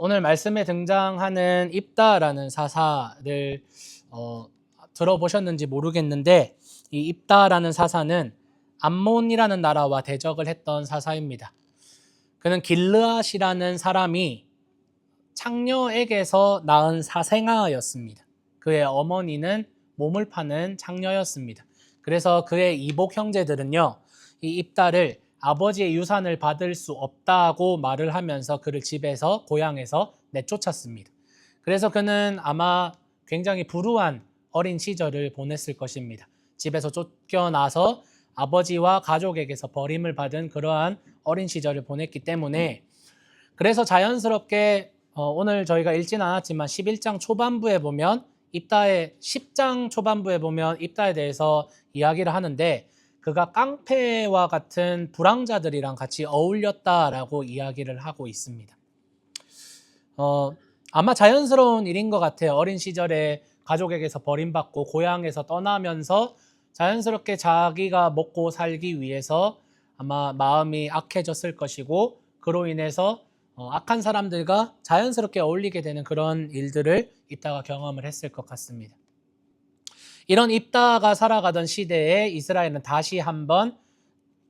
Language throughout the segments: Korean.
오늘 말씀에 등장하는 입다라는 사사를 들어보셨는지 모르겠는데, 이 입다라는 사사는 암몬이라는 나라와 대적을 했던 사사입니다. 그는 길르앗이라는 사람이 창녀에게서 낳은 사생아였습니다. 그의 어머니는 몸을 파는 창녀였습니다. 그래서 그의 이복 형제들은요, 이 입다를 아버지의 유산을 받을 수 없다고 말을 하면서 그를 집에서, 고향에서 내쫓았습니다. 그래서 그는 아마 굉장히 불우한 어린 시절을 보냈을 것입니다. 집에서 쫓겨나서 아버지와 가족에게서 버림을 받은 그러한 어린 시절을 보냈기 때문에, 그래서 자연스럽게 오늘 저희가 읽지는 않았지만 11장 초반부에 보면 입다의 10장 초반부에 보면 입다에 대해서 이야기를 하는데, 그가 깡패와 같은 불황자들이랑 같이 어울렸다라고 이야기를 하고 있습니다. 아마 자연스러운 일인 것 같아요. 어린 시절에 가족에게서 버림받고 고향에서 떠나면서 자연스럽게 자기가 먹고 살기 위해서 아마 마음이 악해졌을 것이고, 그로 인해서 악한 사람들과 자연스럽게 어울리게 되는 그런 일들을 입다가 경험을 했을 것 같습니다. 이런 입다가 살아가던 시대에 이스라엘은 다시 한번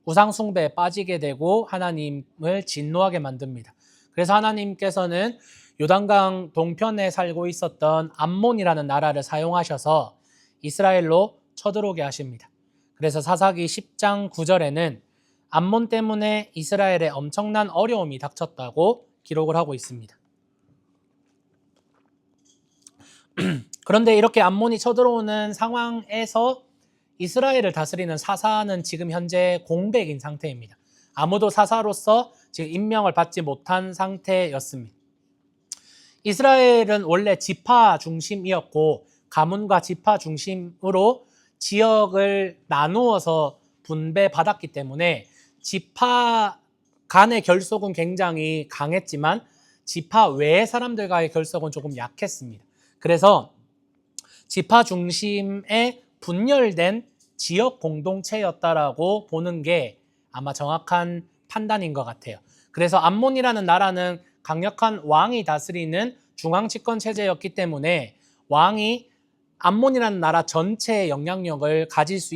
우상 숭배에 빠지게 되고 하나님을 진노하게 만듭니다. 그래서 하나님께서는 요단강 동편에 살고 있었던 암몬이라는 나라를 사용하셔서 이스라엘로 쳐들어오게 하십니다. 그래서 사사기 10장 9절에는 암몬 때문에 이스라엘에 엄청난 어려움이 닥쳤다고 기록을 하고 있습니다. 그런데 이렇게 암몬이 쳐들어오는 상황에서 이스라엘을 다스리는 사사는 지금 현재 공백인 상태입니다. 아무도 사사로서 지금 임명을 받지 못한 상태였습니다. 이스라엘은 원래 지파 중심이었고, 가문과 지파 중심으로 지역을 나누어서 분배받았기 때문에 지파 간의 결속은 굉장히 강했지만 지파 외의 사람들과의 결속은 조금 약했습니다. 그래서 지파 중심의 분열된 지역 공동체였다라고 보는 게 아마 정확한 판단인 것 같아요. 그래서 암몬이라는 나라는 강력한 왕이 다스리는 중앙집권 체제였기 때문에 왕이 암몬이라는 나라 전체의 영향력을 가질 수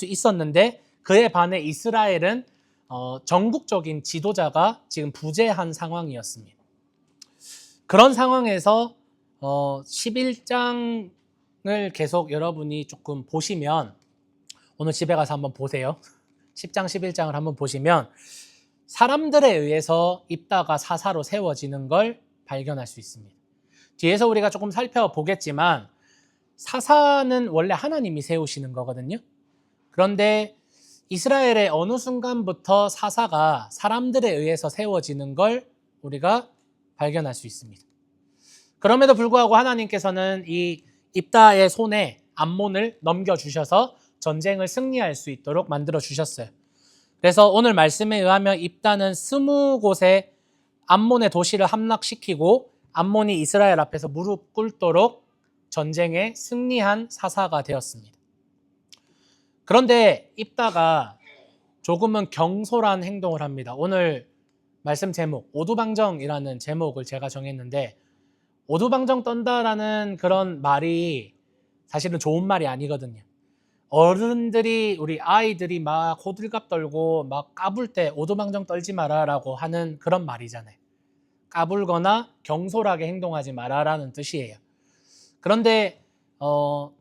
있었는데, 그에 반해 이스라엘은 전국적인 지도자가 지금 부재한 상황이었습니다. 그런 상황에서 11장을 계속 여러분이 조금 보시면, 오늘 집에 가서 한번 보세요. 10장 11장을 한번 보시면 사람들에 의해서 입다가 사사로 세워지는 걸 발견할 수 있습니다. 뒤에서 우리가 조금 살펴보겠지만 사사는 원래 하나님이 세우시는 거거든요. 그런데 이스라엘의 어느 순간부터 사사가 사람들에 의해서 세워지는 걸 우리가 발견할 수 있습니다. 그럼에도 불구하고 하나님께서는 이 입다의 손에 암몬을 넘겨주셔서 전쟁을 승리할 수 있도록 만들어주셨어요. 그래서 오늘 말씀에 의하면 입다는 20곳의 암몬의 도시를 함락시키고 암몬이 이스라엘 앞에서 무릎 꿇도록 전쟁에 승리한 사사가 되었습니다. 그런데 입다가 조금은 경솔한 행동을 합니다. 오늘 말씀 제목, 오두방정이라는 제목을 제가 정했는데, 오두방정 떤다라는 그런 말이 사실은 좋은 말이 아니거든요. 어른들이, 우리 아이들이 막 호들갑 떨고 막 까불 때 오두방정 떨지 마라라고 하는 그런 말이잖아요. 까불거나 경솔하게 행동하지 마라라는 뜻이에요. 그런데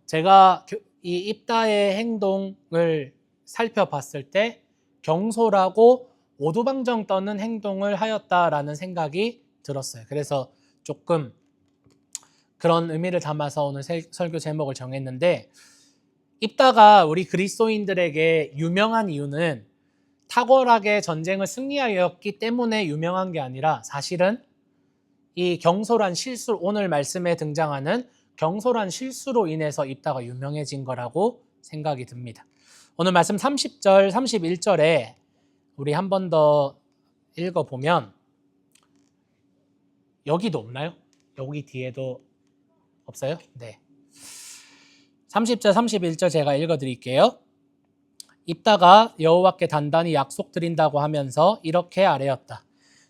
제가 이 입다의 행동을 살펴봤을 때 경솔하고 오두방정 떠는 행동을 하였다라는 생각이 들었어요. 그래서 조금 그런 의미를 담아서 오늘 설교 제목을 정했는데, 입다가 우리 그리스도인들에게 유명한 이유는 탁월하게 전쟁을 승리하였기 때문에 유명한 게 아니라, 사실은 이 경솔한 실수, 오늘 말씀에 등장하는 경솔한 실수로 인해서 입다가 유명해진 거라고 생각이 듭니다. 오늘 말씀 30절, 31절에 우리 한 번 더 읽어보면, 여기도 없나요? 여기 뒤에도 없어요? 네. 30절, 31절 제가 읽어드릴게요. 입다가 여호와께 단단히 약속드린다고 하면서 이렇게 아뢰었다.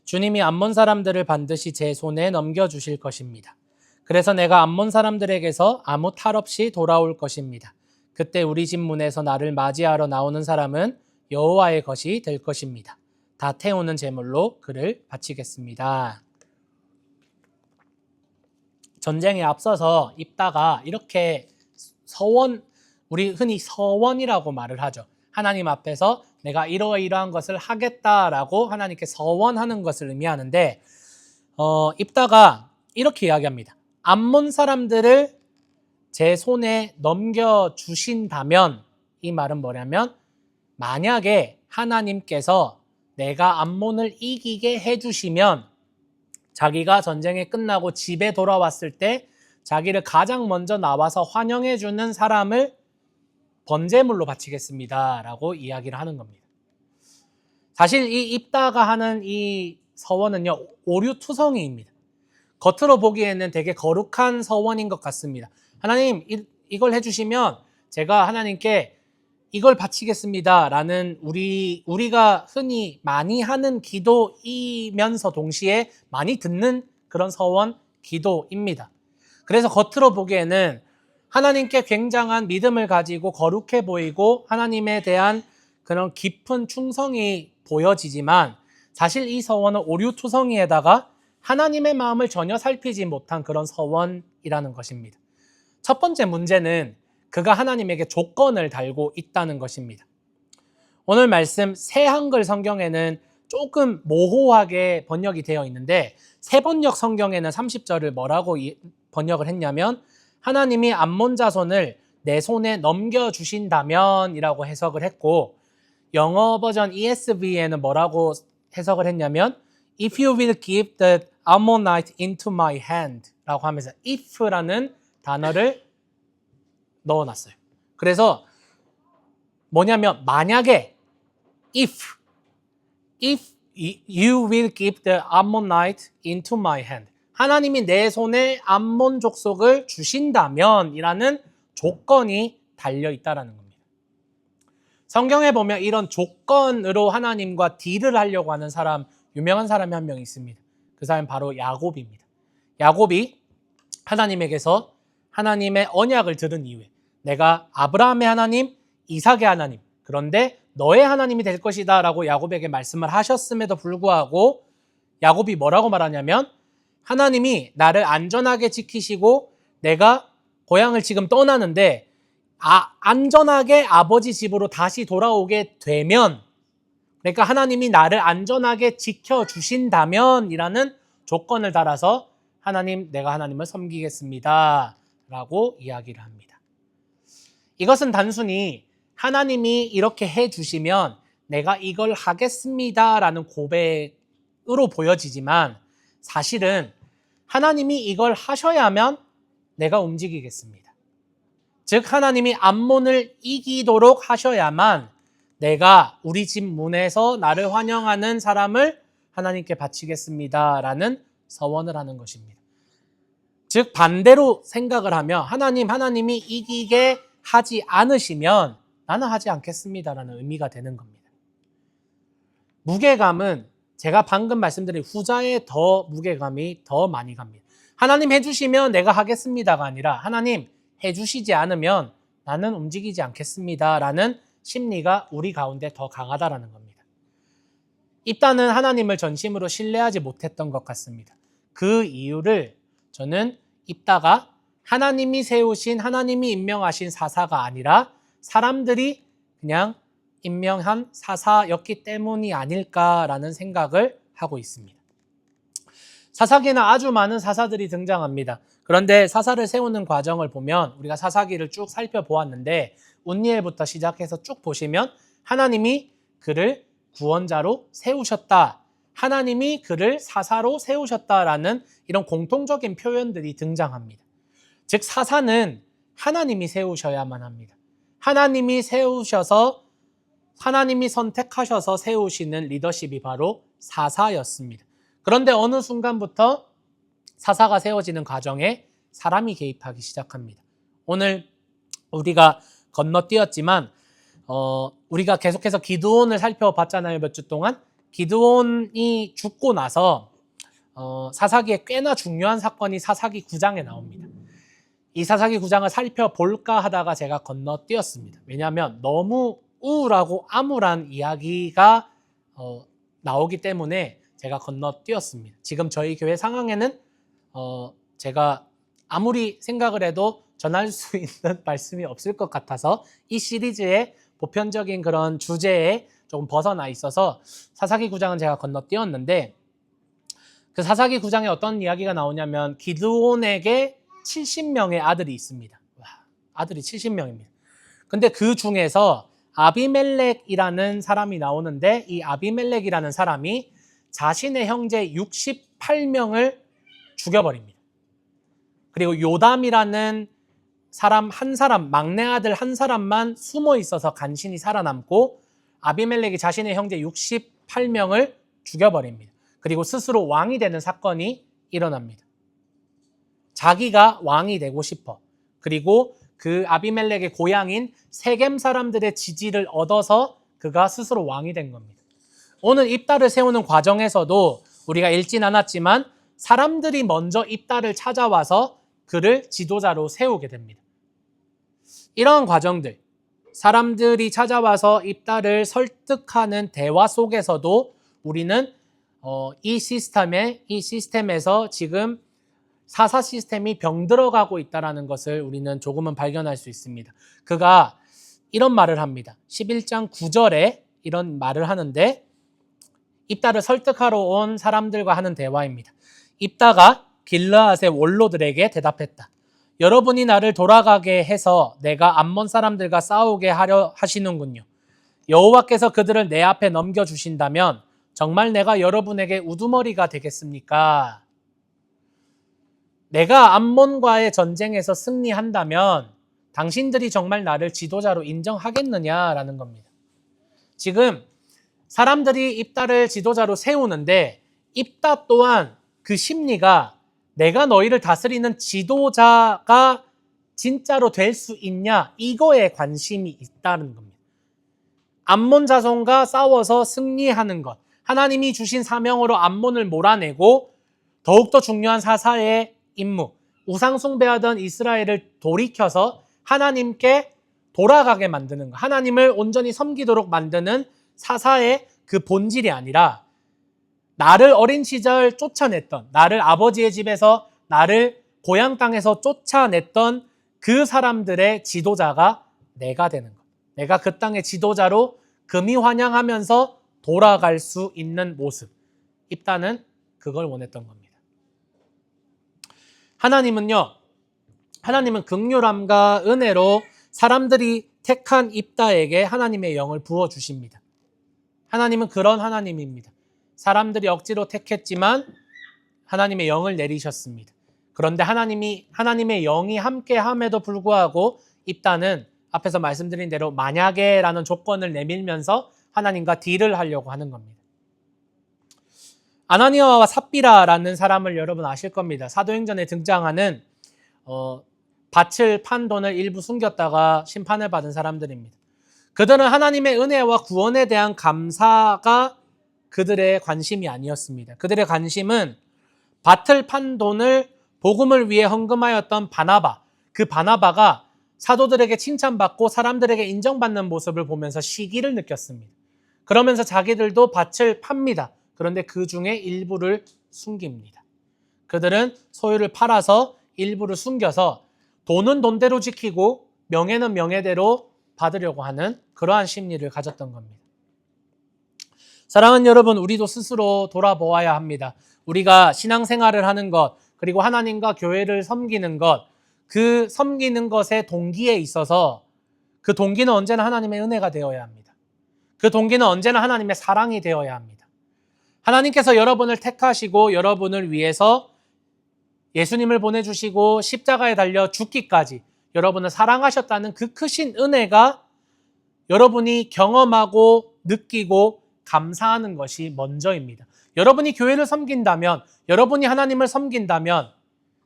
주님이 암몬 사람들을 반드시 제 손에 넘겨주실 것입니다. 그래서 내가 암몬 사람들에게서 아무 탈 없이 돌아올 것입니다. 그때 우리 집 문에서 나를 맞이하러 나오는 사람은 여호와의 것이 될 것입니다. 다 태우는 제물로 그를 바치겠습니다. 전쟁에 앞서서 입다가 이렇게 서원, 우리 흔히 서원이라고 말을 하죠. 하나님 앞에서 내가 이러이러한 것을 하겠다라고 하나님께 서원하는 것을 의미하는데 입다가 이렇게 이야기합니다. 암몬 사람들을 제 손에 넘겨주신다면, 이 말은 뭐냐면 만약에 하나님께서 내가 암몬을 이기게 해주시면 자기가 전쟁이 끝나고 집에 돌아왔을 때 자기를 가장 먼저 나와서 환영해주는 사람을 번제물로 바치겠습니다 라고 이야기를 하는 겁니다. 사실 이 입다가 하는 이 서원은요, 오류투성이입니다. 겉으로 보기에는 되게 거룩한 서원인 것 같습니다. 하나님, 이걸 해주시면 제가 하나님께 이걸 바치겠습니다 라는 우리가 흔히 많이 하는 기도이면서 동시에 많이 듣는 그런 서원 기도입니다. 그래서 겉으로 보기에는 하나님께 굉장한 믿음을 가지고 거룩해 보이고 하나님에 대한 그런 깊은 충성이 보여지지만 사실 이 서원은 오류투성이에다가 하나님의 마음을 전혀 살피지 못한 그런 서원이라는 것입니다. 첫 번째 문제는 그가 하나님에게 조건을 달고 있다는 것입니다. 오늘 말씀 새 한글 성경에는 조금 모호하게 번역이 되어 있는데 새 번역 성경에는 30절을 뭐라고 번역을 했냐면 하나님이 암몬 자손을 내 손에 넘겨주신다면 이라고 해석을 했고 영어 버전 ESV에는 뭐라고 해석을 했냐면 If you will give the Ammonite into my hand 라고 하면서 if라는 단어를 넣어놨어요. 그래서 뭐냐면 만약에 if you will give the Ammonite into my hand 하나님이 내 손에 암몬 족속을 주신다면 이라는 조건이 달려있다는 겁니다. 성경에 보면 이런 조건으로 하나님과 딜을 하려고 하는 사람, 유명한 사람이 한 명 있습니다. 그 사람은 바로 야곱입니다. 야곱이 하나님에게서 하나님의 언약을 들은 이후에 내가 아브라함의 하나님, 이삭의 하나님, 그런데 너의 하나님이 될 것이다 라고 야곱에게 말씀을 하셨음에도 불구하고 야곱이 뭐라고 말하냐면 하나님이 나를 안전하게 지키시고 내가 고향을 지금 떠나는데 안전하게 아버지 집으로 다시 돌아오게 되면 그러니까 하나님이 나를 안전하게 지켜주신다면 이라는 조건을 달아서 하나님, 내가 하나님을 섬기겠습니다 라고 이야기를 합니다. 이것은 단순히 하나님이 이렇게 해주시면 내가 이걸 하겠습니다 라는 고백으로 보여지지만 사실은 하나님이 이걸 하셔야만 내가 움직이겠습니다. 즉 하나님이 암몬을 이기도록 하셔야만 내가 우리 집 문에서 나를 환영하는 사람을 하나님께 바치겠습니다 라는 서원을 하는 것입니다. 즉 반대로 생각을 하면 하나님이 이기게 하지 않으시면 나는 하지 않겠습니다 라는 의미가 되는 겁니다. 무게감은 제가 방금 말씀드린 후자에 더 무게감이 더 많이 갑니다. 하나님 해주시면 내가 하겠습니다가 아니라 하나님 해주시지 않으면 나는 움직이지 않겠습니다 라는 심리가 우리 가운데 더 강하다라는 겁니다. 입다는 하나님을 전심으로 신뢰하지 못했던 것 같습니다. 그 이유를 저는 입다가 하나님이 세우신 하나님이 임명하신 사사가 아니라 사람들이 그냥 임명한 사사였기 때문이 아닐까라는 생각을 하고 있습니다. 사사기는 아주 많은 사사들이 등장합니다. 그런데 사사를 세우는 과정을 보면 우리가 사사기를 쭉 살펴보았는데 운니엘부터 시작해서 쭉 보시면 하나님이 그를 구원자로 세우셨다. 하나님이 그를 사사로 세우셨다라는 이런 공통적인 표현들이 등장합니다. 즉 사사는 하나님이 세우셔야만 합니다. 하나님이 세우셔서 하나님이 선택하셔서 세우시는 리더십이 바로 사사였습니다. 그런데 어느 순간부터 사사가 세워지는 과정에 사람이 개입하기 시작합니다. 오늘 우리가 건너뛰었지만 우리가 계속해서 기드온을 살펴봤잖아요. 몇 주 동안. 기드온이 죽고 나서 사사기에 꽤나 중요한 사건이 사사기 9장에 나옵니다. 이 사사기 9장을 살펴볼까 하다가 제가 건너뛰었습니다. 왜냐하면 너무 우울하고 암울한 이야기가 나오기 때문에 제가 건너뛰었습니다. 지금 저희 교회 상황에는 제가 아무리 생각을 해도 전할 수 있는 말씀이 없을 것 같아서 이 시리즈의 보편적인 그런 주제에 조금 벗어나 있어서 사사기 9장은 제가 건너뛰었는데, 그 사사기 9장에 어떤 이야기가 나오냐면 기드온에게 70명의 아들이 있습니다. 와, 아들이 70명입니다. 근데 그 중에서 아비멜렉이라는 사람이 나오는데, 이 아비멜렉이라는 사람이 자신의 형제 68명을 죽여버립니다. 그리고 요담이라는 사람 한 사람, 막내 아들 한 사람만 숨어 있어서 간신히 살아남고 아비멜렉이 자신의 형제 68명을 죽여버립니다. 그리고 스스로 왕이 되는 사건이 일어납니다. 자기가 왕이 되고 싶어. 그리고 그 아비멜렉의 고향인 세겜 사람들의 지지를 얻어서 그가 스스로 왕이 된 겁니다. 오늘 입다를 세우는 과정에서도 우리가 읽진 않았지만 사람들이 먼저 입다를 찾아와서 그를 지도자로 세우게 됩니다. 이러한 과정들, 사람들이 찾아와서 입다를 설득하는 대화 속에서도 우리는 이 시스템에서 지금 사사 시스템이 병들어가고 있다는 것을 우리는 조금은 발견할 수 있습니다. 그가 이런 말을 합니다. 11장 9절에 이런 말을 하는데, 입다를 설득하러 온 사람들과 하는 대화입니다. 입다가 길르앗의 원로들에게 대답했다. 여러분이 나를 돌아가게 해서 내가 암몬 사람들과 싸우게 하려 하시는군요. 여호와께서 그들을 내 앞에 넘겨주신다면 정말 내가 여러분에게 우두머리가 되겠습니까? 내가 암몬과의 전쟁에서 승리한다면 당신들이 정말 나를 지도자로 인정하겠느냐라는 겁니다. 지금 사람들이 입다를 지도자로 세우는데 입다 또한 그 심리가 내가 너희를 다스리는 지도자가 진짜로 될 수 있냐, 이거에 관심이 있다는 겁니다. 암몬 자손과 싸워서 승리하는 것, 하나님이 주신 사명으로 암몬을 몰아내고 더욱더 중요한 사사의 임무, 우상 숭배하던 이스라엘을 돌이켜서 하나님께 돌아가게 만드는 것, 하나님을 온전히 섬기도록 만드는 사사의 그 본질이 아니라 나를 어린 시절 쫓아냈던, 나를 아버지의 집에서 나를 고향 땅에서 쫓아냈던 그 사람들의 지도자가 내가 되는 것. 내가 그 땅의 지도자로 금이 환영하면서 돌아갈 수 있는 모습. 입다는 그걸 원했던 겁니다. 하나님은 긍휼함과 은혜로 사람들이 택한 입다에게 하나님의 영을 부어주십니다. 하나님은 그런 하나님입니다. 사람들이 억지로 택했지만 하나님의 영을 내리셨습니다. 그런데 하나님의 영이 함께함에도 불구하고 입다는 앞에서 말씀드린 대로 만약에라는 조건을 내밀면서 하나님과 딜을 하려고 하는 겁니다. 아나니아와 삽비라라는 사람을 여러분 아실 겁니다. 사도행전에 등장하는 밭을 판 돈을 일부 숨겼다가 심판을 받은 사람들입니다. 그들은 하나님의 은혜와 구원에 대한 감사가 그들의 관심이 아니었습니다. 그들의 관심은 밭을 판 돈을 복음을 위해 헌금하였던 바나바, 그 바나바가 사도들에게 칭찬받고 사람들에게 인정받는 모습을 보면서 시기를 느꼈습니다. 그러면서 자기들도 밭을 팝니다. 그런데 그 중에 일부를 숨깁니다. 그들은 소유를 팔아서 일부를 숨겨서 돈은 돈대로 지키고 명예는 명예대로 받으려고 하는 그러한 심리를 가졌던 겁니다. 사랑하는 여러분, 우리도 스스로 돌아보아야 합니다. 우리가 신앙생활을 하는 것, 그리고 하나님과 교회를 섬기는 것, 그 섬기는 것의 동기에 있어서 그 동기는 언제나 하나님의 은혜가 되어야 합니다. 그 동기는 언제나 하나님의 사랑이 되어야 합니다. 하나님께서 여러분을 택하시고 여러분을 위해서 예수님을 보내주시고 십자가에 달려 죽기까지 여러분을 사랑하셨다는 그 크신 은혜가 여러분이 경험하고 느끼고 감사하는 것이 먼저입니다. 여러분이 교회를 섬긴다면, 여러분이 하나님을 섬긴다면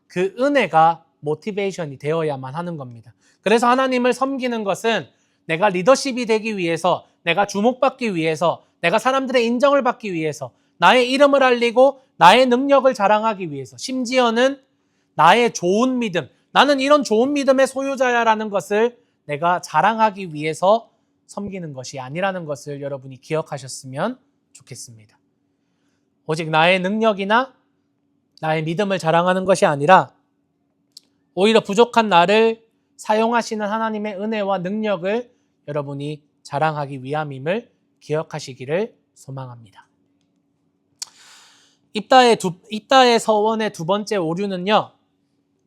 그 은혜가 모티베이션이 되어야만 하는 겁니다. 그래서 하나님을 섬기는 것은 내가 리더십이 되기 위해서, 내가 주목받기 위해서, 내가 사람들의 인정을 받기 위해서, 나의 이름을 알리고 나의 능력을 자랑하기 위해서, 심지어는 나의 좋은 믿음, 나는 이런 좋은 믿음의 소유자야라는 것을 내가 자랑하기 위해서 섬기는 것이 아니라는 것을 여러분이 기억하셨으면 좋겠습니다. 오직 나의 능력이나 나의 믿음을 자랑하는 것이 아니라 오히려 부족한 나를 사용하시는 하나님의 은혜와 능력을 여러분이 자랑하기 위함임을 기억하시기를 소망합니다. 입다의 서원의 두 번째 오류는요,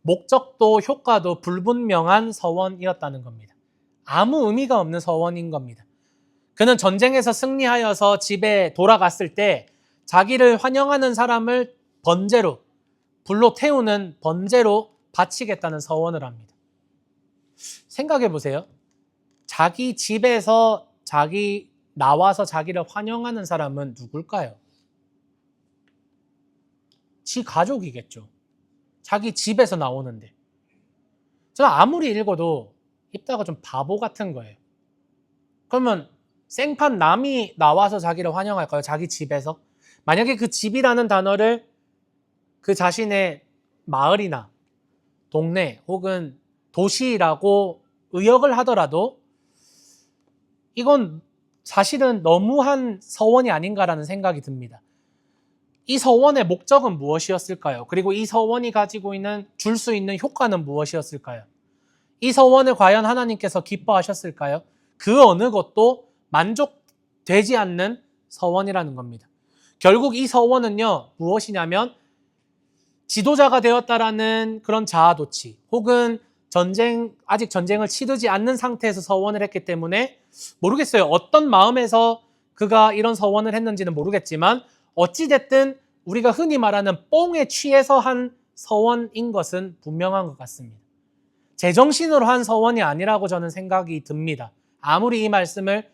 목적도 효과도 불분명한 서원이었다는 겁니다. 아무 의미가 없는 서원인 겁니다. 그는 전쟁에서 승리하여서 집에 돌아갔을 때 자기를 환영하는 사람을 번제로, 불로 태우는 번제로 바치겠다는 서원을 합니다. 생각해 보세요. 자기 집에서 나와서 자기를 환영하는 사람은 누굴까요? 지 가족이겠죠. 자기 집에서 나오는데. 저는 아무리 읽어도 입다가 좀 바보 같은 거예요. 그러면 생판 남이 나와서 자기를 환영할까요? 자기 집에서? 만약에 그 집이라는 단어를 그 자신의 마을이나 동네 혹은 도시라고 의역을 하더라도 이건 사실은 너무한 서원이 아닌가라는 생각이 듭니다. 이 서원의 목적은 무엇이었을까요? 그리고 이 서원이 가지고 있는 줄 수 있는 효과는 무엇이었을까요? 이 서원을 과연 하나님께서 기뻐하셨을까요? 그 어느 것도 만족되지 않는 서원이라는 겁니다. 결국 이 서원은요, 무엇이냐면 지도자가 되었다라는 그런 자아도취 혹은 아직 전쟁을 치르지 않는 상태에서 서원을 했기 때문에 모르겠어요. 어떤 마음에서 그가 이런 서원을 했는지는 모르겠지만 어찌됐든 우리가 흔히 말하는 뽕에 취해서 한 서원인 것은 분명한 것 같습니다. 제정신으로 한 서원이 아니라고 저는 생각이 듭니다. 아무리 이 말씀을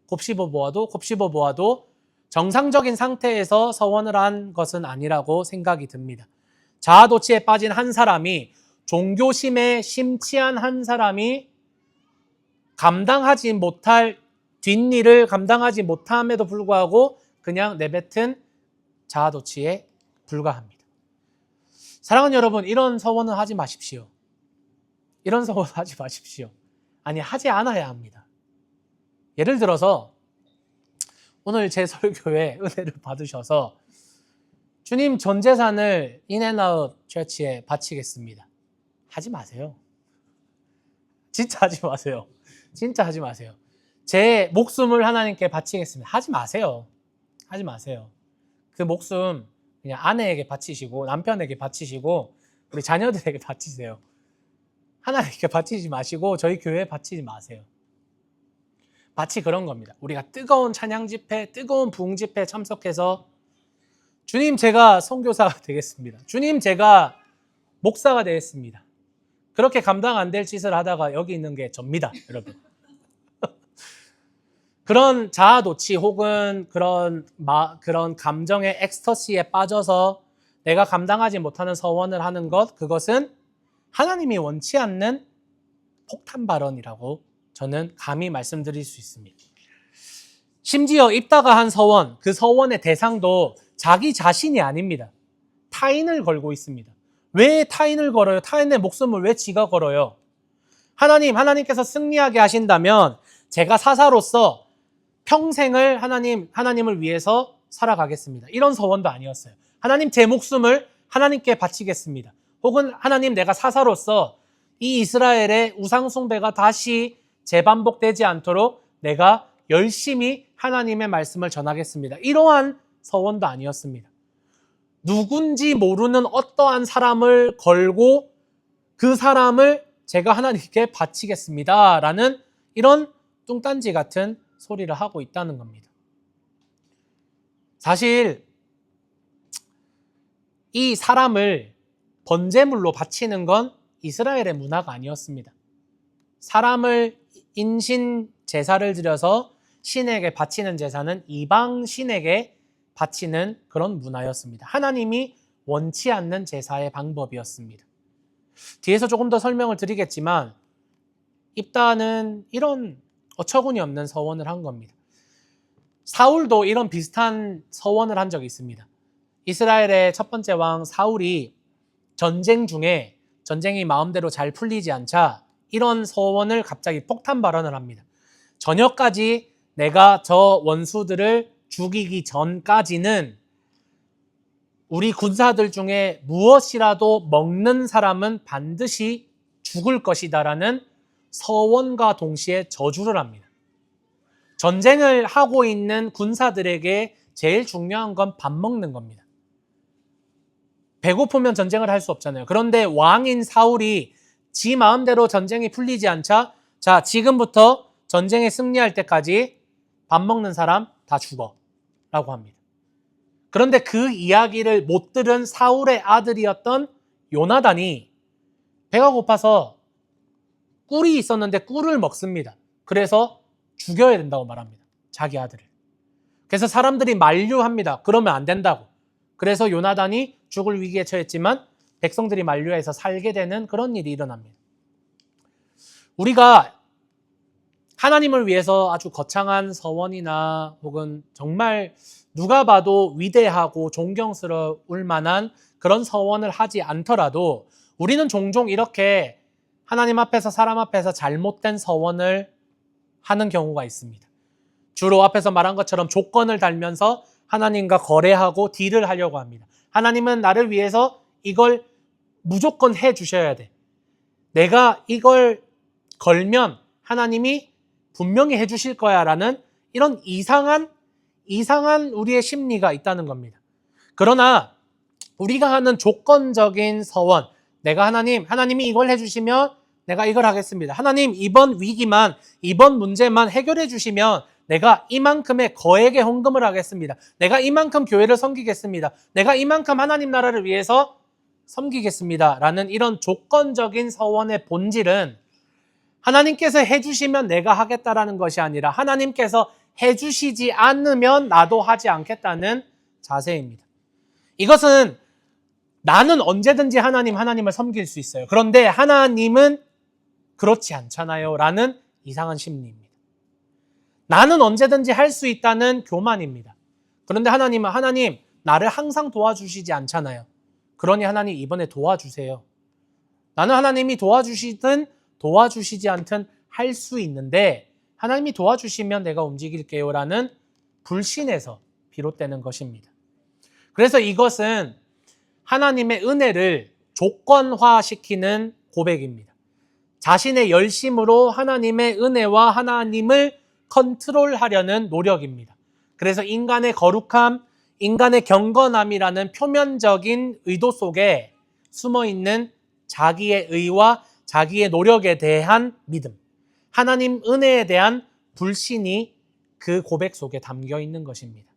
곱씹어 보아도 정상적인 상태에서 서원을 한 것은 아니라고 생각이 듭니다. 자아도취에 빠진 한 사람이, 종교심에 심취한 한 사람이 감당하지 못할 뒷일을 감당하지 못함에도 불구하고 그냥 내뱉은 자아도취에 불과합니다. 사랑하는 여러분, 이런 서원은 하지 마십시오. 이런 서원 하지 마십시오. 아니, 하지 않아야 합니다. 예를 들어서 오늘 제 설교에 은혜를 받으셔서 주님, 전 재산을 인앤아웃 처치에 바치겠습니다. 하지 마세요. 진짜 하지 마세요. 진짜 하지 마세요. 제 목숨을 하나님께 바치겠습니다. 하지 마세요. 하지 마세요. 그 목숨 그냥 아내에게 바치시고 남편에게 바치시고 우리 자녀들에게 바치세요. 하나님께 바치지 마시고 저희 교회에 바치지 마세요. 마치 그런 겁니다. 우리가 뜨거운 찬양 집회, 뜨거운 부흥 집회에 참석해서 주님, 제가 선교사가 되겠습니다. 주님, 제가 목사가 되겠습니다. 그렇게 감당 안 될 짓을 하다가 여기 있는 게 접니다, 여러분. 그런 자아도취 혹은 그런 감정의 엑스터시에 빠져서 내가 감당하지 못하는 서원을 하는 것, 그것은 하나님이 원치 않는 폭탄 발언이라고 저는 감히 말씀드릴 수 있습니다. 심지어 입다가 한 서원, 그 서원의 대상도 자기 자신이 아닙니다. 타인을 걸고 있습니다. 왜 타인을 걸어요? 타인의 목숨을 왜 지가 걸어요? 하나님께서 승리하게 하신다면 제가 사사로서 평생을 하나님을 위해서 살아가겠습니다. 이런 서원도 아니었어요. 하나님, 제 목숨을 하나님께 바치겠습니다. 혹은 하나님, 내가 사사로서 이 이스라엘의 우상숭배가 다시 재반복되지 않도록 내가 열심히 하나님의 말씀을 전하겠습니다. 이러한 서원도 아니었습니다. 누군지 모르는 어떠한 사람을 걸고 그 사람을 제가 하나님께 바치겠습니다. 라는 이런 뚱딴지 같은 소리를 하고 있다는 겁니다. 사실 이 사람을 번제물로 바치는 건 이스라엘의 문화가 아니었습니다. 사람을 인신 제사를 드려서 신에게 바치는 제사는 이방 신에게 바치는 그런 문화였습니다. 하나님이 원치 않는 제사의 방법이었습니다. 뒤에서 조금 더 설명을 드리겠지만 입다는 이런 어처구니 없는 서원을 한 겁니다. 사울도 이런 비슷한 서원을 한 적이 있습니다. 이스라엘의 첫 번째 왕 사울이 전쟁 중에 전쟁이 마음대로 잘 풀리지 않자 이런 서원을 갑자기 폭탄 발언을 합니다. 저녁까지 내가 저 원수들을 죽이기 전까지는 우리 군사들 중에 무엇이라도 먹는 사람은 반드시 죽을 것이다라는 서원과 동시에 저주를 합니다. 전쟁을 하고 있는 군사들에게 제일 중요한 건 밥 먹는 겁니다. 배고프면 전쟁을 할 수 없잖아요. 그런데 왕인 사울이 지 마음대로 전쟁이 풀리지 않자 자, 지금부터 전쟁에 승리할 때까지 밥 먹는 사람 다 죽어 라고 합니다. 그런데 그 이야기를 못 들은 사울의 아들이었던 요나단이 배가 고파서 꿀이 있었는데 꿀을 먹습니다. 그래서 죽여야 된다고 말합니다. 자기 아들을. 그래서 사람들이 만류합니다. 그러면 안 된다고. 그래서 요나단이 죽을 위기에 처했지만 백성들이 만류해서 살게 되는 그런 일이 일어납니다. 우리가 하나님을 위해서 아주 거창한 서원이나 혹은 정말 누가 봐도 위대하고 존경스러울 만한 그런 서원을 하지 않더라도 우리는 종종 이렇게 하나님 앞에서 사람 앞에서 잘못된 서원을 하는 경우가 있습니다. 주로 앞에서 말한 것처럼 조건을 달면서 하나님과 거래하고 딜을 하려고 합니다. 하나님은 나를 위해서 이걸 무조건 해 주셔야 돼. 내가 이걸 걸면 하나님이 분명히 해 주실 거야 라는 이런 이상한 우리의 심리가 있다는 겁니다. 그러나 우리가 하는 조건적인 서원, 내가 하나님이 이걸 해주시면 내가 이걸 하겠습니다. 하나님 이번 위기만, 이번 문제만 해결해 주시면 내가 이만큼의 거액의 헌금을 하겠습니다. 내가 이만큼 교회를 섬기겠습니다. 내가 이만큼 하나님 나라를 위해서 섬기겠습니다. 라는 이런 조건적인 서원의 본질은 하나님께서 해주시면 내가 하겠다라는 것이 아니라 하나님께서 해주시지 않으면 나도 하지 않겠다는 자세입니다. 이것은 나는 언제든지 하나님을 섬길 수 있어요. 그런데 하나님은 그렇지 않잖아요. 라는 이상한 심리입니다. 나는 언제든지 할 수 있다는 교만입니다. 그런데 하나님, 나를 항상 도와주시지 않잖아요. 그러니 하나님 이번에 도와주세요. 나는 하나님이 도와주시든 도와주시지 않든 할 수 있는데 하나님이 도와주시면 내가 움직일게요 라는 불신에서 비롯되는 것입니다. 그래서 이것은 하나님의 은혜를 조건화시키는 고백입니다. 자신의 열심으로 하나님의 은혜와 하나님을 컨트롤하려는 노력입니다. 그래서 인간의 거룩함, 인간의 경건함이라는 표면적인 의도 속에 숨어있는 자기의 의와 자기의 노력에 대한 믿음, 하나님 은혜에 대한 불신이 그 고백 속에 담겨 있는 것입니다.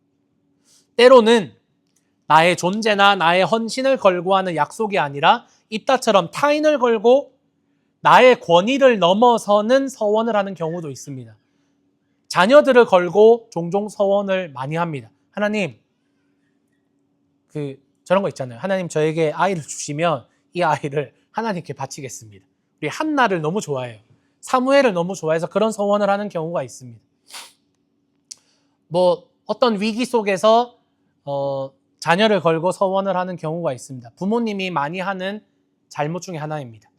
때로는 나의 존재나 나의 헌신을 걸고 하는 약속이 아니라 입다처럼 타인을 걸고 나의 권위를 넘어서는 서원을 하는 경우도 있습니다. 자녀들을 걸고 종종 서원을 많이 합니다. 하나님, 저런 거 있잖아요. 하나님 저에게 아이를 주시면 이 아이를 하나님께 바치겠습니다. 우리 한나를 너무 좋아해요. 사무엘을 너무 좋아해서 그런 서원을 하는 경우가 있습니다. 어떤 위기 속에서 자녀를 걸고 서원을 하는 경우가 있습니다. 부모님이 많이 하는 잘못 중에 하나입니다.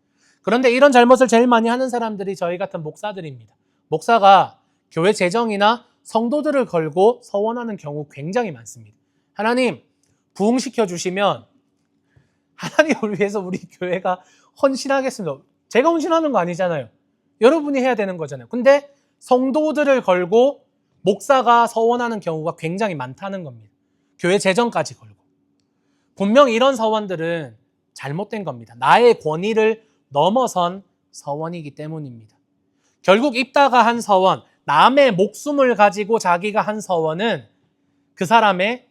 그런데 이런 잘못을 제일 많이 하는 사람들이 저희 같은 목사들입니다. 목사가 교회 재정이나 성도들을 걸고 서원하는 경우 굉장히 많습니다. 하나님, 부흥시켜 주시면 하나님을 위해서 우리 교회가 헌신하겠습니다. 제가 헌신하는 거 아니잖아요. 여러분이 해야 되는 거잖아요. 근데 성도들을 걸고 목사가 서원하는 경우가 굉장히 많다는 겁니다. 교회 재정까지 걸고. 분명 이런 서원들은 잘못된 겁니다. 나의 권위를 넘어선 서원이기 때문입니다. 결국 입다가 한 서원, 남의 목숨을 가지고 자기가 한 서원은 그 사람의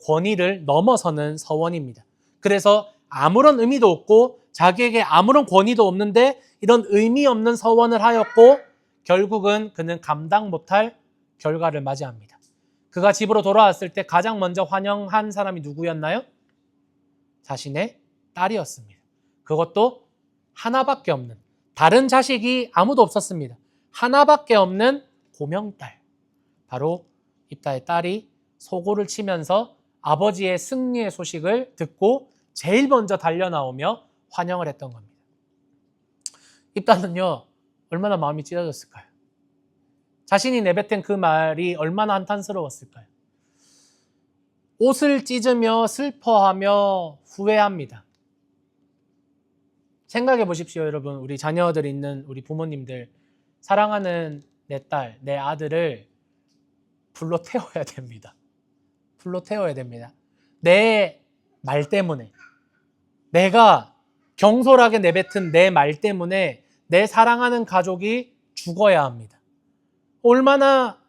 권위를 넘어서는 서원입니다. 그래서 아무런 의미도 없고 자기에게 아무런 권위도 없는데 이런 의미 없는 서원을 하였고 결국은 그는 감당 못할 결과를 맞이합니다. 그가 집으로 돌아왔을 때 가장 먼저 환영한 사람이 누구였나요? 자신의 딸이었습니다. 그것도 하나밖에 없는, 다른 자식이 아무도 없었습니다. 하나밖에 없는 고명딸, 바로 입다의 딸이 소고를 치면서 아버지의 승리의 소식을 듣고 제일 먼저 달려나오며 환영을 했던 겁니다. 입다는요, 얼마나 마음이 찢어졌을까요? 자신이 내뱉은 그 말이 얼마나 한탄스러웠을까요? 옷을 찢으며 슬퍼하며 후회합니다. 생각해 보십시오, 여러분. 우리 자녀들 있는 우리 부모님들, 사랑하는 내 딸, 내 아들을 불로 태워야 됩니다. 불로 태워야 됩니다. 내 말 때문에, 내가 경솔하게 내뱉은 내 말 때문에 내 사랑하는 가족이 죽어야 합니다. 얼마나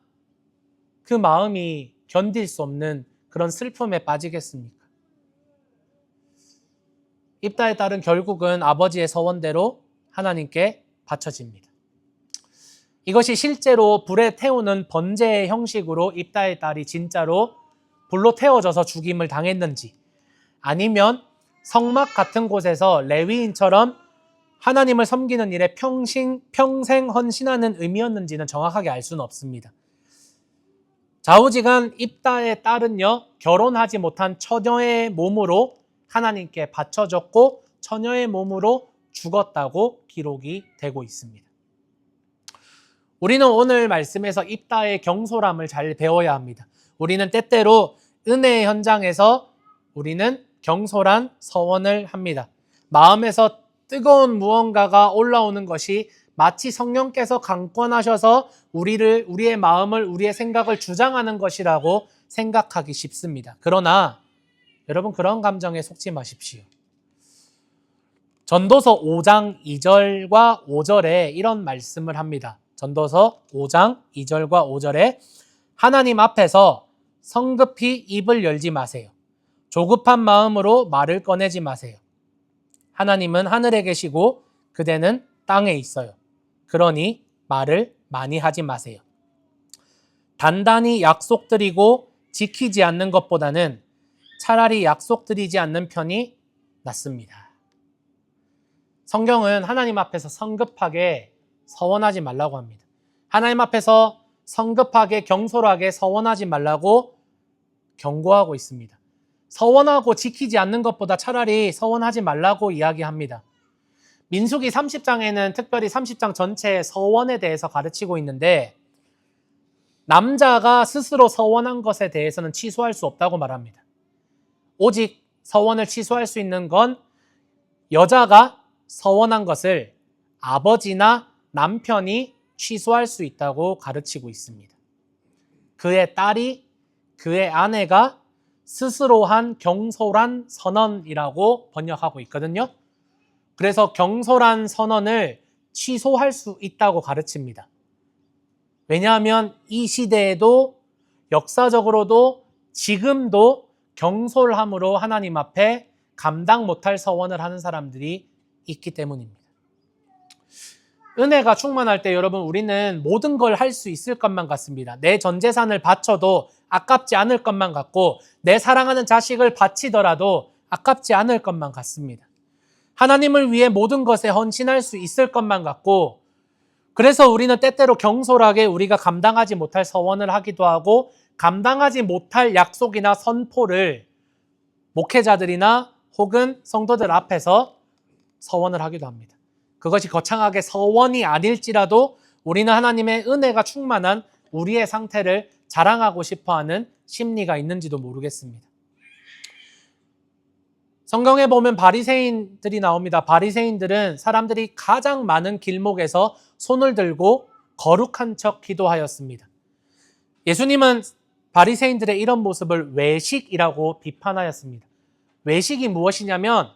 그 마음이 견딜 수 없는 그런 슬픔에 빠지겠습니까? 입다의 딸은 결국은 아버지의 서원대로 하나님께 바쳐집니다. 이것이 실제로 불에 태우는 번제의 형식으로 입다의 딸이 진짜로 불로 태워져서 죽임을 당했는지, 아니면 성막 같은 곳에서 레위인처럼 하나님을 섬기는 일에 평생 헌신하는 의미였는지는 정확하게 알 수는 없습니다. 좌우지간 입다의 딸은요, 결혼하지 못한 처녀의 몸으로 하나님께 바쳐졌고 처녀의 몸으로 죽었다고 기록이 되고 있습니다. 우리는 오늘 말씀에서 입다의 경솔함을 잘 배워야 합니다. 우리는 때때로 은혜의 현장에서 우리는 경솔한 서원을 합니다. 마음에서 뜨거운 무언가가 올라오는 것이 마치 성령께서 강권하셔서 우리의 마음을, 우리의 생각을 주장하는 것이라고 생각하기 쉽습니다. 그러나 여러분, 그런 감정에 속지 마십시오. 전도서 5장 2절과 5절에 이런 말씀을 합니다. 전도서 5장 2절과 5절에 하나님 앞에서 성급히 입을 열지 마세요. 조급한 마음으로 말을 꺼내지 마세요. 하나님은 하늘에 계시고 그대는 땅에 있어요. 그러니 말을 많이 하지 마세요. 단단히 약속드리고 지키지 않는 것보다는 차라리 약속드리지 않는 편이 낫습니다. 성경은 하나님 앞에서 성급하게 서원하지 말라고 합니다. 하나님 앞에서 성급하게 경솔하게 서원하지 말라고 경고하고 있습니다. 서원하고 지키지 않는 것보다 차라리 서원하지 말라고 이야기합니다. 민수기 30장에는 특별히 30장 전체에 서원에 대해서 가르치고 있는데, 남자가 스스로 서원한 것에 대해서는 취소할 수 없다고 말합니다. 오직 서원을 취소할 수 있는 건 여자가 서원한 것을 아버지나 남편이 취소할 수 있다고 가르치고 있습니다. 그의 딸이, 그의 아내가 스스로 한 경솔한 선언이라고 번역하고 있거든요. 그래서 경솔한 선언을 취소할 수 있다고 가르칩니다. 왜냐하면 이 시대에도 역사적으로도 지금도 경솔함으로 하나님 앞에 감당 못할 서원을 하는 사람들이 있기 때문입니다. 은혜가 충만할 때 여러분, 우리는 모든 걸 할 수 있을 것만 같습니다. 내 전 재산을 바쳐도 아깝지 않을 것만 같고, 내 사랑하는 자식을 바치더라도 아깝지 않을 것만 같습니다. 하나님을 위해 모든 것에 헌신할 수 있을 것만 같고, 그래서 우리는 때때로 경솔하게 우리가 감당하지 못할 서원을 하기도 하고, 감당하지 못할 약속이나 선포를 목회자들이나 혹은 성도들 앞에서 서원을 하기도 합니다. 그것이 거창하게 서원이 아닐지라도 우리는 하나님의 은혜가 충만한 우리의 상태를 자랑하고 싶어하는 심리가 있는지도 모르겠습니다. 성경에 보면 바리새인들이 나옵니다. 바리새인들은 사람들이 가장 많은 길목에서 손을 들고 거룩한 척 기도하였습니다. 예수님은 바리새인들의 이런 모습을 외식이라고 비판하였습니다. 외식이 무엇이냐면,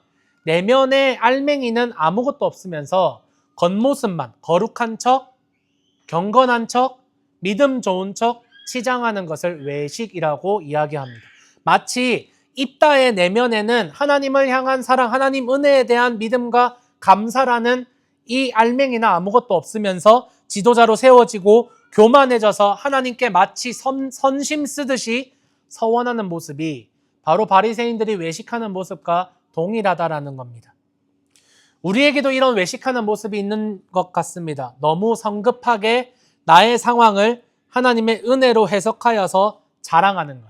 내면의 알맹이는 아무것도 없으면서 겉모습만 거룩한 척, 경건한 척, 믿음 좋은 척 치장하는 것을 외식이라고 이야기합니다. 마치 입다의 내면에는 하나님을 향한 사랑, 하나님 은혜에 대한 믿음과 감사라는 이 알맹이나 아무것도 없으면서 지도자로 세워지고 교만해져서 하나님께 마치 선심 쓰듯이 서원하는 모습이 바로 바리새인들이 외식하는 모습과 동일하다라는 겁니다. 우리에게도 이런 외식하는 모습이 있는 것 같습니다. 너무 성급하게 나의 상황을 하나님의 은혜로 해석하여서 자랑하는 것.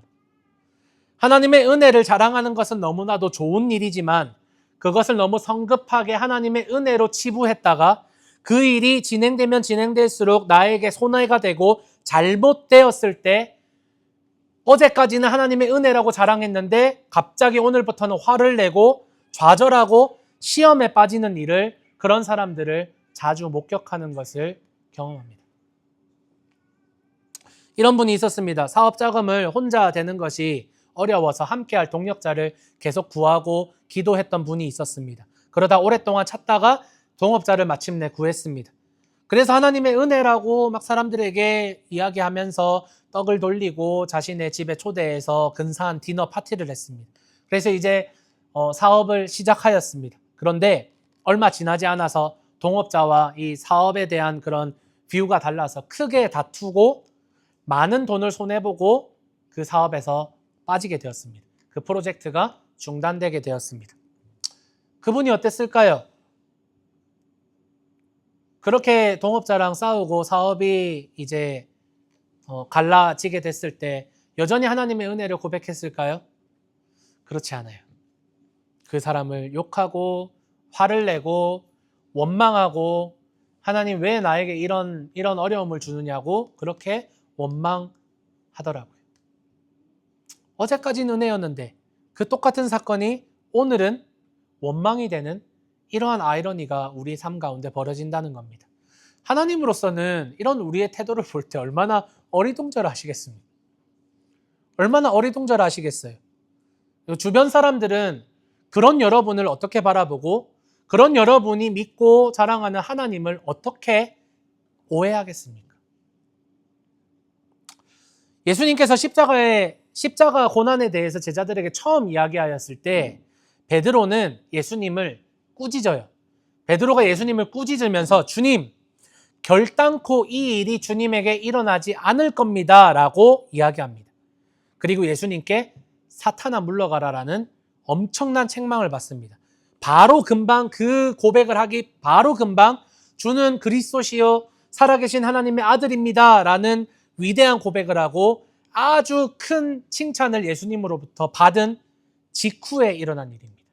하나님의 은혜를 자랑하는 것은 너무나도 좋은 일이지만 그것을 너무 성급하게 하나님의 은혜로 치부했다가 그 일이 진행되면 진행될수록 나에게 손해가 되고 잘못되었을 때 어제까지는 하나님의 은혜라고 자랑했는데 갑자기 오늘부터는 화를 내고 좌절하고 시험에 빠지는 일을 그런 사람들을 자주 목격하는 것을 경험합니다. 이런 분이 있었습니다. 사업 자금을 혼자 되는 것이 어려워서 함께할 동역자를 계속 구하고 기도했던 분이 있었습니다. 그러다 오랫동안 찾다가 동업자를 마침내 구했습니다. 그래서 하나님의 은혜라고 막 사람들에게 이야기하면서 떡을 돌리고 자신의 집에 초대해서 근사한 디너 파티를 했습니다. 그래서 이제 사업을 시작하였습니다. 그런데 얼마 지나지 않아서 동업자와 이 사업에 대한 그런 뷰가 달라서 크게 다투고 많은 돈을 손해보고 그 사업에서 빠지게 되었습니다. 그 프로젝트가 중단되게 되었습니다. 그분이 어땠을까요? 그렇게 동업자랑 싸우고 사업이 이제 갈라지게 됐을 때 여전히 하나님의 은혜를 고백했을까요? 그렇지 않아요. 그 사람을 욕하고 화를 내고 원망하고 하나님 왜 나에게 이런 어려움을 주느냐고 그렇게 원망하더라고요. 어제까지는 은혜였는데 그 똑같은 사건이 오늘은 원망이 되는 이러한 아이러니가 우리 삶 가운데 벌어진다는 겁니다. 하나님으로서는 이런 우리의 태도를 볼 때 얼마나 어리둥절하시겠습니까? 얼마나 어리둥절하시겠어요? 주변 사람들은 그런 여러분을 어떻게 바라보고 그런 여러분이 믿고 자랑하는 하나님을 어떻게 오해하겠습니까? 예수님께서 십자가 고난에 대해서 제자들에게 처음 이야기하였을 때 베드로는 예수님을 꾸짖어요. 베드로가 예수님을 꾸짖으면서 주님, 결단코 이 일이 주님에게 일어나지 않을 겁니다 라고 이야기합니다. 그리고 예수님께 사탄아 물러가라라는 엄청난 책망을 받습니다. 바로 금방 그 고백을 하기 바로 금방 주는 그리스도시요 살아계신 하나님의 아들입니다 라는 위대한 고백을 하고 아주 큰 칭찬을 예수님으로부터 받은 직후에 일어난 일입니다.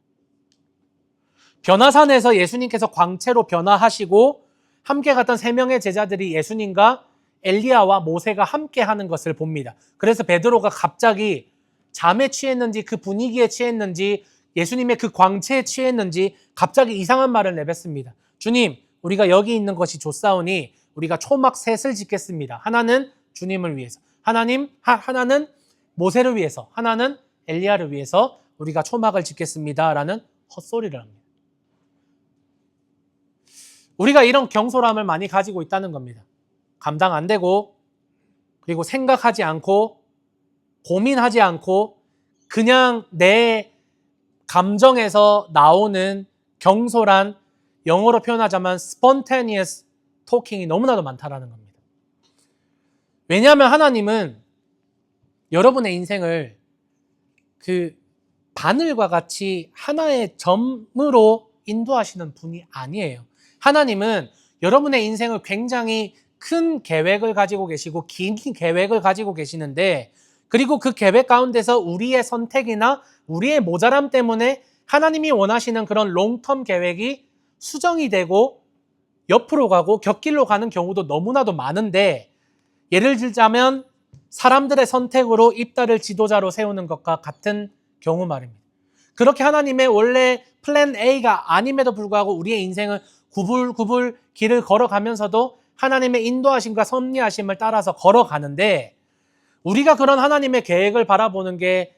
변화산에서 예수님께서 광채로 변화하시고 함께 갔던 3명의 제자들이 예수님과 엘리야와 모세가 함께 하는 것을 봅니다. 그래서 베드로가 갑자기 잠에 취했는지 그 분위기에 취했는지 예수님의 그 광채에 취했는지 갑자기 이상한 말을 내뱉습니다. 주님, 우리가 여기 있는 것이 좋사오니 우리가 초막 셋을 짓겠습니다. 하나는 주님을 위해서, 하나는 모세를 위해서, 하나는 엘리야를 위해서 우리가 초막을 짓겠습니다. 라는 헛소리를 합니다. 우리가 이런 경솔함을 많이 가지고 있다는 겁니다. 감당 안 되고 그리고 생각하지 않고 고민하지 않고 그냥 내 감정에서 나오는 경솔한 영어로 표현하자면 spontaneous talking이 너무나도 많다라는 겁니다. 왜냐하면 하나님은 여러분의 인생을 그 바늘과 같이 하나의 점으로 인도하시는 분이 아니에요. 하나님은 여러분의 인생을 굉장히 큰 계획을 가지고 계시고 긴 계획을 가지고 계시는데 그리고 그 계획 가운데서 우리의 선택이나 우리의 모자람 때문에 하나님이 원하시는 그런 롱텀 계획이 수정이 되고 옆으로 가고 곁길로 가는 경우도 너무나도 많은데 예를 들자면 사람들의 선택으로 입다를 지도자로 세우는 것과 같은 경우 말입니다. 그렇게 하나님의 원래 플랜 A가 아님에도 불구하고 우리의 인생은 구불구불 길을 걸어가면서도 하나님의 인도하심과 섭리하심을 따라서 걸어가는데 우리가 그런 하나님의 계획을 바라보는 게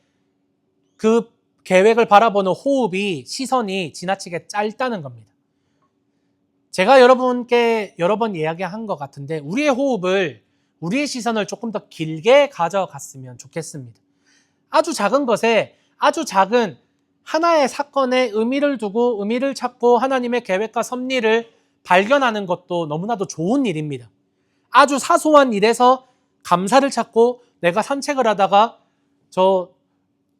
그 계획을 바라보는 호흡이 시선이 지나치게 짧다는 겁니다. 제가 여러분께 여러 번 이야기한 것 같은데 우리의 시선을 조금 더 길게 가져갔으면 좋겠습니다. 아주 작은 것에 아주 작은 하나의 사건에 의미를 두고 의미를 찾고 하나님의 계획과 섭리를 발견하는 것도 너무나도 좋은 일입니다. 아주 사소한 일에서 감사를 찾고 내가 산책을 하다가 저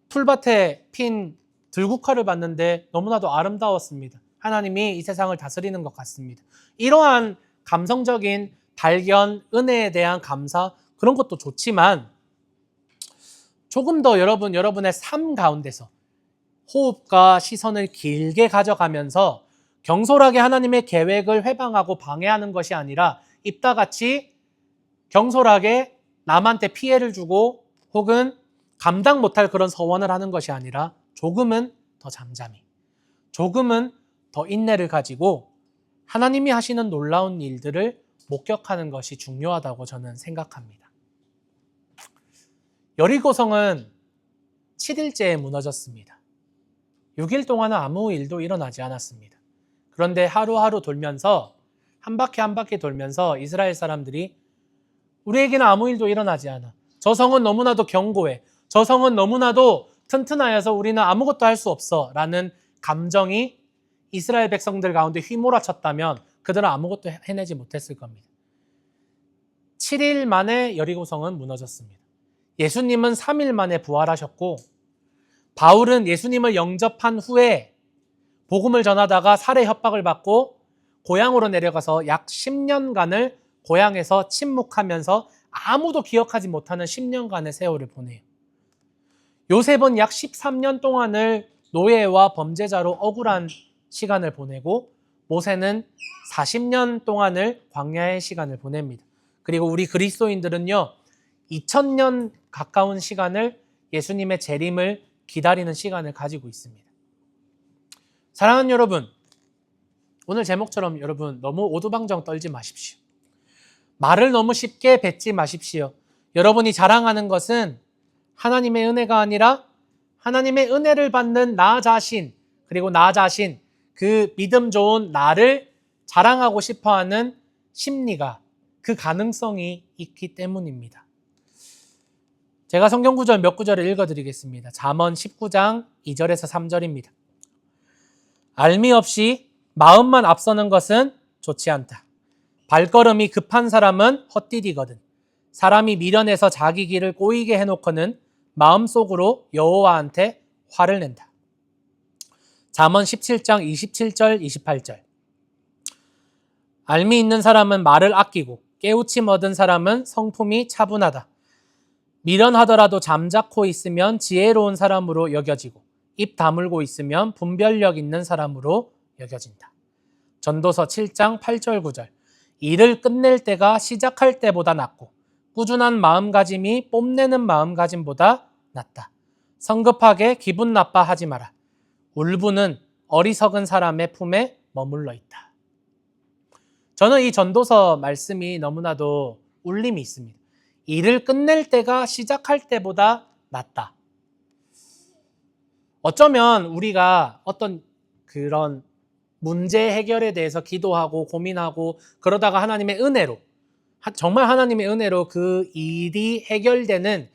풀밭에 핀 들국화를 봤는데 너무나도 아름다웠습니다. 하나님이 이 세상을 다스리는 것 같습니다. 이러한 감성적인 발견, 은혜에 대한 감사 그런 것도 좋지만 조금 더 여러분의 삶 가운데서 호흡과 시선을 길게 가져가면서 경솔하게 하나님의 계획을 회방하고 방해하는 것이 아니라 입다같이 경솔하게 남한테 피해를 주고 혹은 감당 못할 그런 서원을 하는 것이 아니라 조금은 더 잠잠히, 조금은 더 인내를 가지고 하나님이 하시는 놀라운 일들을 목격하는 것이 중요하다고 저는 생각합니다. 여리고성은 7일째에 무너졌습니다. 6일 동안은 아무 일도 일어나지 않았습니다. 그런데 하루하루 돌면서 한 바퀴 돌면서 이스라엘 사람들이 우리에게는 아무 일도 일어나지 않아. 저 성은 너무나도 견고해. 저 성은 너무나도 튼튼하여서 우리는 아무것도 할 수 없어. 라는 감정이 이스라엘 백성들 가운데 휘몰아쳤다면 그들은 아무것도 해내지 못했을 겁니다. 7일 만에 여리고성은 무너졌습니다. 예수님은 3일 만에 부활하셨고 바울은 예수님을 영접한 후에 복음을 전하다가 살해 협박을 받고 고향으로 내려가서 약 10년간을 고향에서 침묵하면서 아무도 기억하지 못하는 10년간의 세월을 보내요. 요셉은 약 13년 동안을 노예와 범죄자로 억울한 시간을 보내고 모세는 40년 동안을 광야의 시간을 보냅니다. 그리고 우리 그리스도인들은요 2000년 가까운 시간을 예수님의 재림을 기다리는 시간을 가지고 있습니다. 사랑하는 여러분, 오늘 제목처럼 여러분 너무 오두방정 떨지 마십시오. 말을 너무 쉽게 뱉지 마십시오. 여러분이 자랑하는 것은 하나님의 은혜가 아니라 하나님의 은혜를 받는 나 자신, 그리고 나 자신, 그 믿음 좋은 나를 자랑하고 싶어하는 심리가, 그 가능성이 있기 때문입니다. 제가 성경 구절 몇 구절을 읽어드리겠습니다. 잠언 19장 2절에서 3절입니다. 알미 없이 마음만 앞서는 것은 좋지 않다. 발걸음이 급한 사람은 헛디디거든. 사람이 미련해서 자기 길을 꼬이게 해놓고는 마음속으로 여호와한테 화를 낸다. 잠언 17장 27절 28절. 알미 있는 사람은 말을 아끼고 깨우침 얻은 사람은 성품이 차분하다. 미련하더라도 잠자코 있으면 지혜로운 사람으로 여겨지고 입 다물고 있으면 분별력 있는 사람으로 여겨진다. 전도서 7장 8절 9절. 일을 끝낼 때가 시작할 때보다 낫고 꾸준한 마음가짐이 뽐내는 마음가짐보다 낫다. 성급하게 기분 나빠하지 마라. 울분은 어리석은 사람의 품에 머물러 있다. 저는 이 전도서 말씀이 너무나도 울림이 있습니다. 일을 끝낼 때가 시작할 때보다 낫다. 어쩌면 우리가 어떤 그런 문제 해결에 대해서 기도하고 고민하고 그러다가 하나님의 은혜로, 정말 하나님의 은혜로 그 일이 해결되는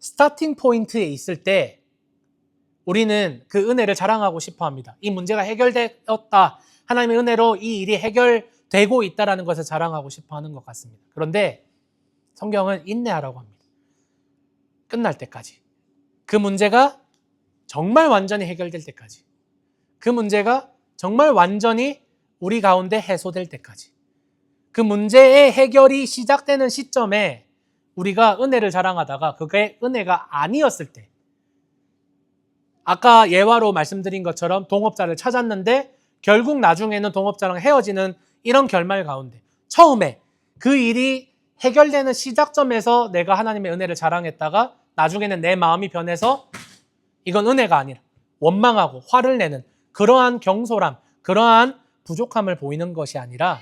스타팅 포인트에 있을 때 우리는 그 은혜를 자랑하고 싶어 합니다. 이 문제가 해결되었다. 하나님의 은혜로 이 일이 해결되고 있다는 것을 자랑하고 싶어 하는 것 같습니다. 그런데 성경은 인내하라고 합니다. 끝날 때까지. 그 문제가 정말 완전히 해결될 때까지. 그 문제가 정말 완전히 우리 가운데 해소될 때까지. 그 문제의 해결이 시작되는 시점에 우리가 은혜를 자랑하다가 그게 은혜가 아니었을 때, 아까 예화로 말씀드린 것처럼 동업자를 찾았는데 결국 나중에는 동업자랑 헤어지는 이런 결말 가운데 처음에 그 일이 해결되는 시작점에서 내가 하나님의 은혜를 자랑했다가 나중에는 내 마음이 변해서 이건 은혜가 아니라 원망하고 화를 내는 그러한 경솔함, 그러한 부족함을 보이는 것이 아니라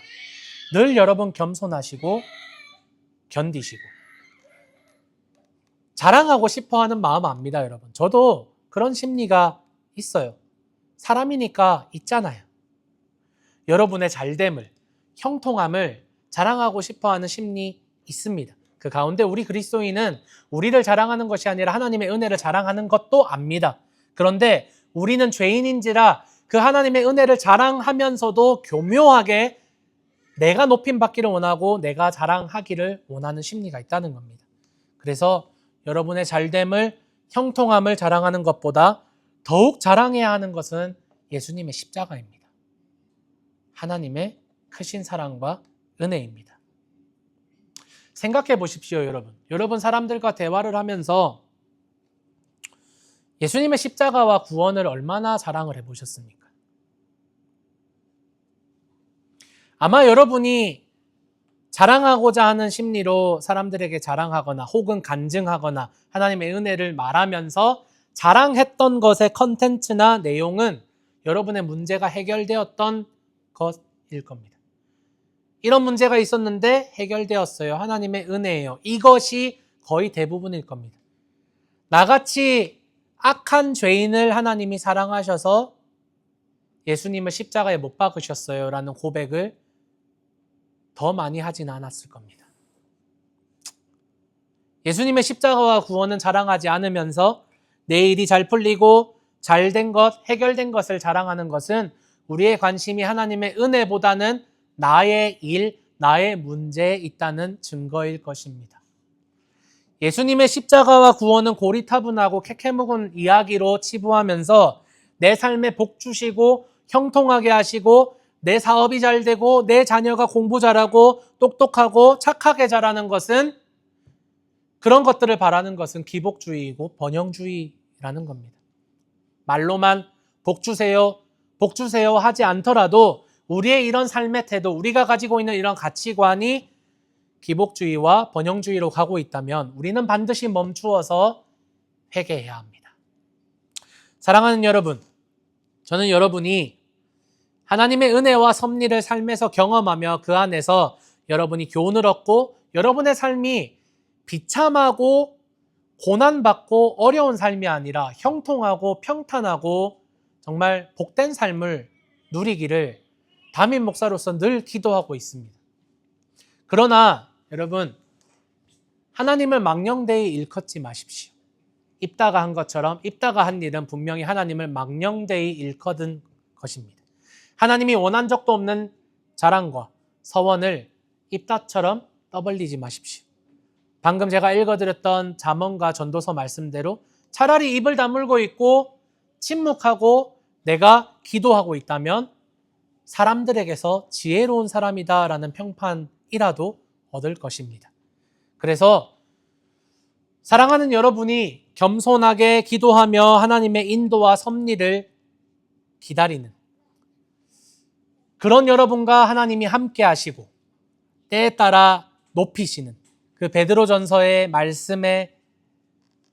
늘 여러분 겸손하시고 견디시고 자랑하고 싶어하는 마음 압니다, 여러분. 저도 그런 심리가 있어요. 사람이니까 있잖아요. 여러분의 잘됨을, 형통함을 자랑하고 싶어하는 심리 있습니다. 그 가운데 우리 그리스도인은 우리를 자랑하는 것이 아니라 하나님의 은혜를 자랑하는 것도 압니다. 그런데 우리는 죄인인지라 그 하나님의 은혜를 자랑하면서도 교묘하게 내가 높임받기를 원하고 내가 자랑하기를 원하는 심리가 있다는 겁니다. 그래서 여러분의 잘됨을, 형통함을 자랑하는 것보다 더욱 자랑해야 하는 것은 예수님의 십자가입니다. 하나님의 크신 사랑과 은혜입니다. 생각해 보십시오, 여러분. 여러분 사람들과 대화를 하면서 예수님의 십자가와 구원을 얼마나 자랑을 해보셨습니까? 아마 여러분이 자랑하고자 하는 심리로 사람들에게 자랑하거나 혹은 간증하거나 하나님의 은혜를 말하면서 자랑했던 것의 컨텐츠나 내용은 여러분의 문제가 해결되었던 것일 겁니다. 이런 문제가 있었는데 해결되었어요. 하나님의 은혜예요. 이것이 거의 대부분일 겁니다. 나같이 악한 죄인을 하나님이 사랑하셔서 예수님을 십자가에 못 박으셨어요 라는 고백을 더 많이 하진 않았을 겁니다. 예수님의 십자가와 구원은 자랑하지 않으면서 내 일이 잘 풀리고 잘된 것, 해결된 것을 자랑하는 것은 우리의 관심이 하나님의 은혜보다는 나의 일, 나의 문제에 있다는 증거일 것입니다. 예수님의 십자가와 구원은 고리타분하고 캐캐묵은 이야기로 치부하면서 내 삶에 복 주시고 형통하게 하시고 내 사업이 잘 되고 내 자녀가 공부 잘하고 똑똑하고 착하게 자라는 것은 그런 것들을 바라는 것은 기복주의이고 번영주의라는 겁니다. 말로만 복 주세요 하지 않더라도 우리의 이런 삶의 태도, 우리가 가지고 있는 이런 가치관이 기복주의와 번영주의로 가고 있다면 우리는 반드시 멈추어서 회개해야 합니다. 사랑하는 여러분, 저는 여러분이 하나님의 은혜와 섭리를 삶에서 경험하며 그 안에서 여러분이 교훈을 얻고 여러분의 삶이 비참하고 고난받고 어려운 삶이 아니라 형통하고 평탄하고 정말 복된 삶을 누리기를 담임 목사로서 늘 기도하고 있습니다. 그러나 여러분, 하나님을 망령되이 일컫지 마십시오. 입다가 한 것처럼 입다가 한 일은 분명히 하나님을 망령되이 일컫은 것입니다. 하나님이 원한 적도 없는 자랑과 서원을 입다처럼 떠벌리지 마십시오. 방금 제가 읽어드렸던 잠언과 전도서 말씀대로 차라리 입을 다물고 있고 침묵하고 내가 기도하고 있다면 사람들에게서 지혜로운 사람이다라는 평판이라도 얻을 것입니다. 그래서 사랑하는 여러분이 겸손하게 기도하며 하나님의 인도와 섭리를 기다리는 그런 여러분과 하나님이 함께 하시고 때에 따라 높이시는 그 베드로전서의 말씀에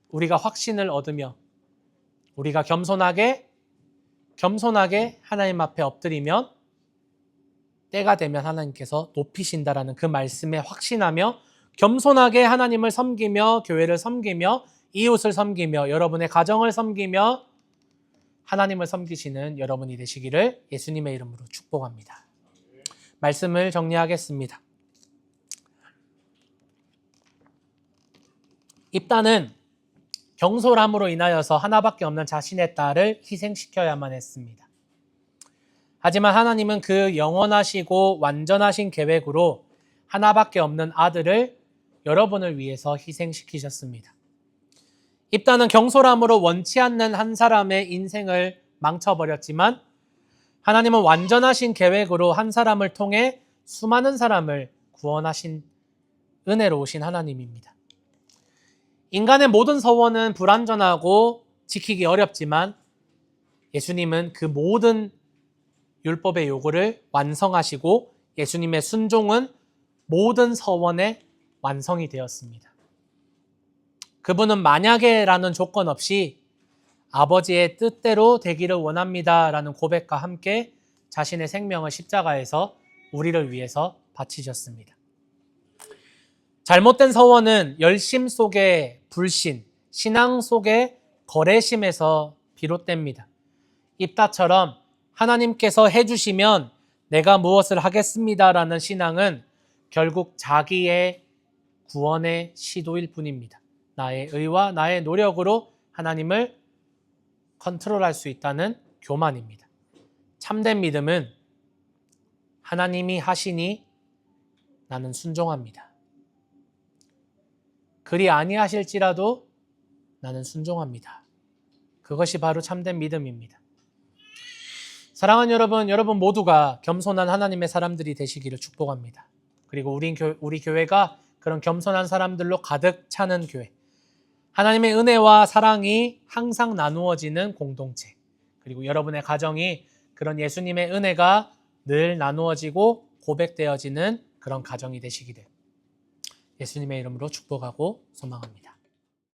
우리가 확신을 얻으며 우리가 겸손하게 하나님 앞에 엎드리면 때가 되면 하나님께서 높이신다라는 그 말씀에 확신하며 겸손하게 하나님을 섬기며 교회를 섬기며 이웃을 섬기며 여러분의 가정을 섬기며 하나님을 섬기시는 여러분이 되시기를 예수님의 이름으로 축복합니다. 말씀을 정리하겠습니다. 입다는 경솔함으로 인하여서 하나밖에 없는 자신의 딸을 희생시켜야만 했습니다. 하지만 하나님은 그 영원하시고 완전하신 계획으로 하나밖에 없는 아들을 여러분을 위해서 희생시키셨습니다. 입다는 경솔함으로 원치 않는 한 사람의 인생을 망쳐버렸지만 하나님은 완전하신 계획으로 한 사람을 통해 수많은 사람을 구원하신 은혜로우신 하나님입니다. 인간의 모든 서원은 불완전하고 지키기 어렵지만 예수님은 그 모든 율법의 요구를 완성하시고 예수님의 순종은 모든 서원의 완성이 되었습니다. 그분은 만약에라는 조건 없이 아버지의 뜻대로 되기를 원합니다라는 고백과 함께 자신의 생명을 십자가에서 우리를 위해서 바치셨습니다. 잘못된 서원은 열심 속의 불신, 신앙 속의 거래심에서 비롯됩니다. 입다처럼 하나님께서 해주시면 내가 무엇을 하겠습니다라는 신앙은 결국 자기의 구원의 시도일 뿐입니다. 나의 의와 나의 노력으로 하나님을 컨트롤할 수 있다는 교만입니다. 참된 믿음은 하나님이 하시니 나는 순종합니다. 그리 아니하실지라도 나는 순종합니다. 그것이 바로 참된 믿음입니다. 사랑하는 여러분 모두가 겸손한 하나님의 사람들이 되시기를 축복합니다. 그리고 우리 교회가 그런 겸손한 사람들로 가득 차는 교회. 하나님의 은혜와 사랑이 항상 나누어지는 공동체. 그리고 여러분의 가정이 그런 예수님의 은혜가 늘 나누어지고 고백되어지는 그런 가정이 되시기를 예수님의 이름으로 축복하고 소망합니다.